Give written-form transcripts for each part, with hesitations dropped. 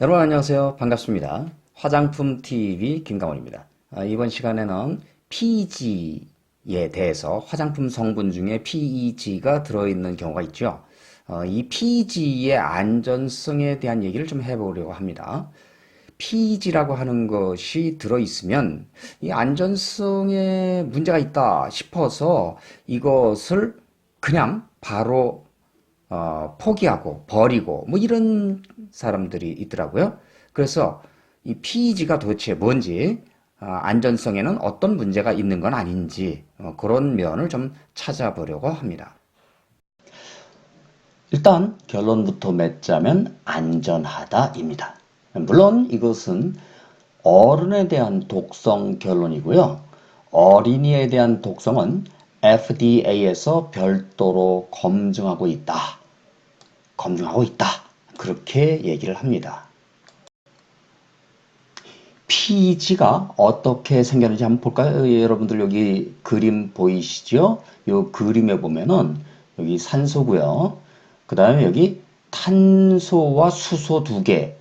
여러분 안녕하세요. 반갑습니다. 화장품 TV 김강원입니다. 이번 시간에는 PEG에 대해서 화장품 성분 중에 PEG가 들어있는 경우가 있죠. 이 PEG의 안전성에 대한 얘기를 좀 해보려고 합니다. PEG라고 하는 것이 들어있으면 이 안전성에 문제가 있다 싶어서 이것을 그냥 바로 포기하고 버리고 뭐 이런 사람들이 있더라고요. 그래서 이 PEG가 도대체 뭔지, 안전성에는 어떤 문제가 있는 건 아닌지 그런 면을 좀 찾아보려고 합니다. 일단 결론부터 맺자면 안전하다입니다. 물론 이것은 어른에 대한 독성 결론이고요. 어린이에 대한 독성은 FDA에서 별도로 검증하고 있다. 그렇게 얘기를 합니다. PEG가 어떻게 생겼는지 한번 볼까요? 여러분들 여기 그림 보이시죠? 이 그림에 보면은 여기 산소고요. 그 다음에 여기 탄소와 수소 두 개,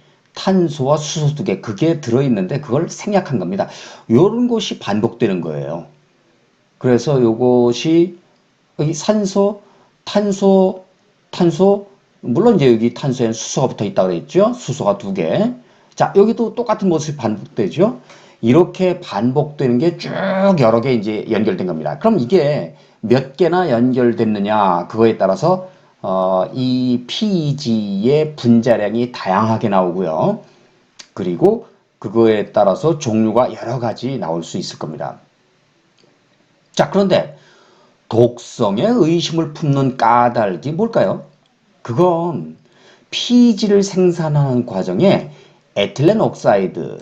그게 들어있는데 그걸 생략한 겁니다. 이런 것이 반복되는 거예요. 그래서 요것이 여기 산소, 탄소, 물론 이제 여기 탄소에는 수소가 붙어 있다고 그랬죠? 수소가 두 개. 자, 여기도 똑같은 모습이 반복되죠? 이렇게 반복되는 게 쭉 여러 개 이제 연결된 겁니다. 그럼 이게 몇 개나 연결됐느냐, 그거에 따라서, 이 PEG의 분자량이 다양하게 나오고요. 그리고 그거에 따라서 종류가 여러 가지 나올 수 있을 겁니다. 자, 그런데 독성에 의심을 품는 까닭이 뭘까요? 그건 PEG를 생산하는 과정에 에틸렌 옥사이드,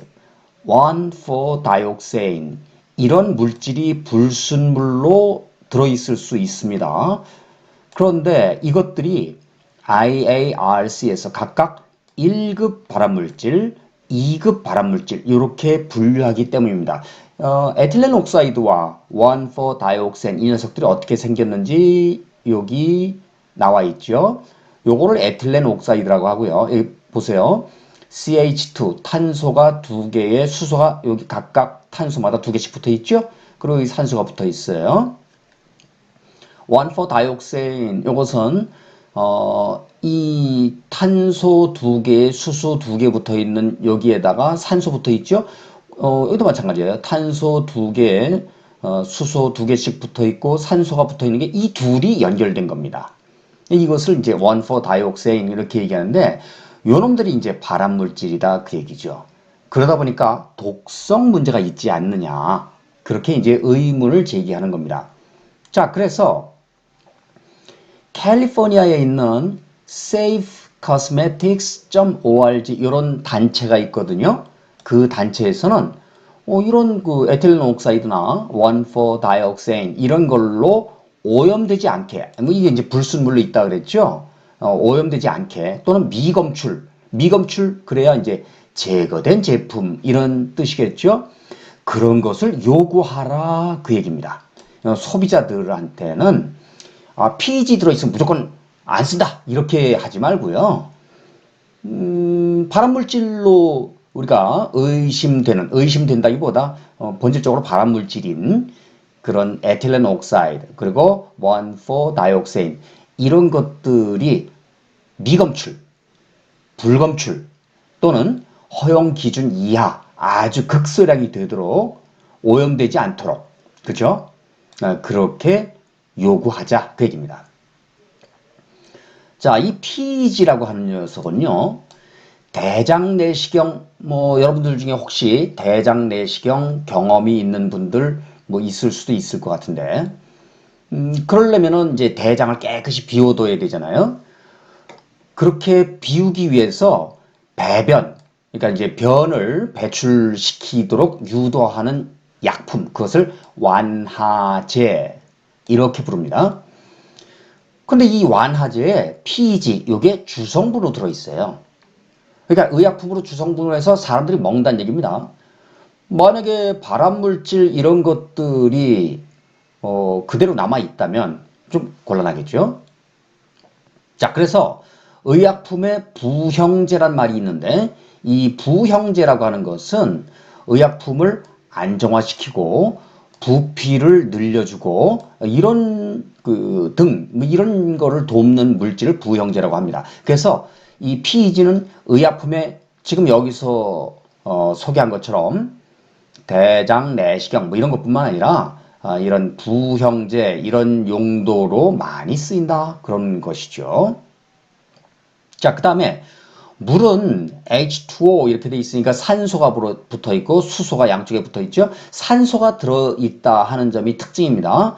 1,4-다이옥세인 이런 물질이 불순물로 들어있을 수 있습니다. 그런데 이것들이 IARC에서 각각 1급 발암물질, 2급 발암물질 이렇게 분류하기 때문입니다. 에틸렌 옥사이드와 1,4-다이옥센 이 녀석들이 어떻게 생겼는지 여기 나와 있죠. 요거를 에틸렌 옥사이드라고 하고요. 여기 보세요. CH2 탄소가 두 개에 수소가 여기 각각 탄소마다 두 개씩 붙어 있죠. 그리고 여기 산소가 붙어 있어요. 1,4-다이옥세인 이것은 이 탄소 두 개, 수소 두 개 붙어 있는 여기에다가 산소 붙어 있죠. 여기도 마찬가지예요. 탄소 두 개, 수소 두 개씩 붙어 있고 산소가 붙어 있는 게 이 둘이 연결된 겁니다. 이것을 이제 1,4-다이옥세인 이렇게 얘기하는데 요놈들이 이제 발암물질이다 그 얘기죠. 그러다 보니까 독성 문제가 있지 않느냐 그렇게 이제 의문을 제기하는 겁니다. 자, 그래서 캘리포니아에 있는 safecosmetics.org 이런 단체가 있거든요. 그 단체에서는 이런 그 에틸렌 옥사이드나 1,4-다이옥세인 이런 걸로 오염되지 않게, 뭐 이게 이제 불순물로 있다 그랬죠. 오염되지 않게 또는 미검출 그래야 이제 제거된 제품 이런 뜻이겠죠. 그런 것을 요구하라 그 얘기입니다. 소비자들한테는 PEG 들어있으면 무조건 안 쓴다 이렇게 하지 말고요. 발암물질로 우리가 의심된다기보다 본질적으로 발암물질인 그런 에틸렌 옥사이드 그리고 1,4-다이옥세인 이런 것들이 미검출, 불검출 또는 허용 기준 이하 아주 극소량이 되도록 오염되지 않도록 그죠? 그렇게 요구하자 그 얘기입니다. 자, 이 PEG라고 하는 녀석은요. 대장 내시경 뭐 여러분들 중에 혹시 대장 내시경 경험이 있는 분들 뭐 있을 수도 있을 것 같은데 그러려면은 이제 대장을 깨끗이 비워둬야 되잖아요. 그렇게 비우기 위해서 그러니까 이제 변을 배출시키도록 유도하는 약품, 그것을 완화제 이렇게 부릅니다. 근데 이 완화제에 PEG, 이게 주성분으로 들어있어요. 그러니까 의약품으로 주성분을 해서 사람들이 먹는다는 얘기입니다. 만약에 발암물질 이런 것들이 그대로 남아있다면 좀 곤란하겠죠. 자, 그래서 의약품의 부형제란 말이 있는데 이 부형제라고 하는 것은 의약품을 안정화시키고 부피를 늘려주고 이런 이런 거를 돕는 물질을 부형제라고 합니다. 그래서 이 PEG는 의약품에 지금 여기서 소개한 것처럼 대장 내시경 뭐 이런 것뿐만 아니라 이런 부형제 이런 용도로 많이 쓰인다 그런 것이죠. 자, 그 다음에 물은 H2O 이렇게 돼 있으니까 산소가 붙어 있고 수소가 양쪽에 붙어 있죠. 산소가 들어 있다 하는 점이 특징입니다.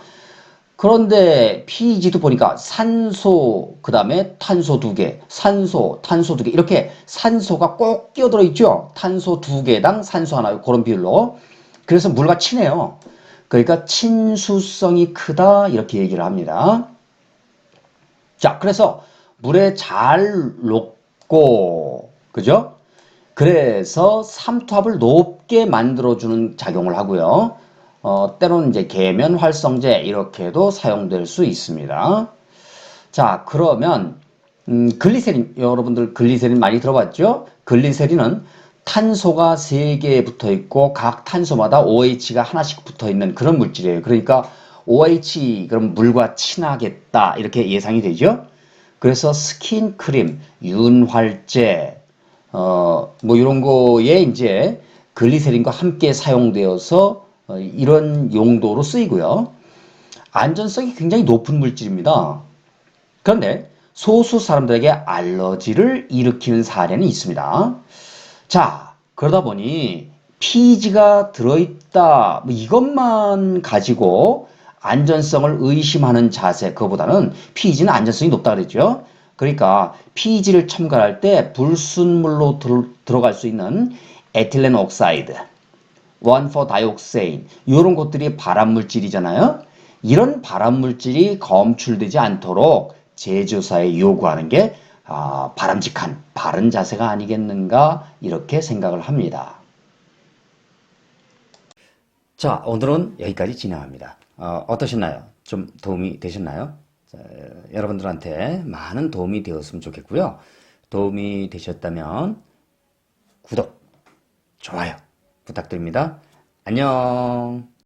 그런데 PEG도 보니까 산소, 그 다음에 탄소 두 개, 산소, 탄소 두 개, 이렇게 산소가 꼭 끼어들어 있죠. 탄소 두 개당 산소 하나, 그런 비율로. 그래서 물과 친해요. 그러니까 친수성이 크다, 이렇게 얘기를 합니다. 자, 그래서 물에 잘 녹고, 그죠? 그래서 삼투압을 높게 만들어주는 작용을 하고요. 때로는 이제 계면 활성제 이렇게도 사용될 수 있습니다. 자, 그러면 글리세린, 여러분들 글리세린 많이 들어봤죠? 글리세린은 탄소가 3개 붙어 있고 각 탄소마다 OH가 하나씩 붙어 있는 그런 물질이에요. 그러니까 OH 그럼 물과 친하겠다 이렇게 예상이 되죠? 그래서 스킨 크림, 윤활제, 뭐 이런 거에 이제 글리세린과 함께 사용되어서 이런 용도로 쓰이고요. 안전성이 굉장히 높은 물질입니다. 그런데 소수 사람들에게 알러지를 일으키는 사례는 있습니다. 자, 그러다 보니 피지가 들어있다 뭐 이것만 가지고 안전성을 의심하는 자세 그거보다는 피지는 안전성이 높다 그랬죠. 그러니까 피지를 첨가할 때 불순물로 들어갈 수 있는 에틸렌 옥사이드, 원포 다이옥세인 이런 것들이 발암물질이잖아요. 이런 발암물질이 검출되지 않도록 제조사에 요구하는 게 바람직한 바른 자세가 아니겠는가 이렇게 생각을 합니다. 자, 오늘은 여기까지 진행합니다. 어떠셨나요? 좀 도움이 되셨나요? 자, 여러분들한테 많은 도움이 되었으면 좋겠고요. 도움이 되셨다면 구독, 좋아요 부탁드립니다. 안녕.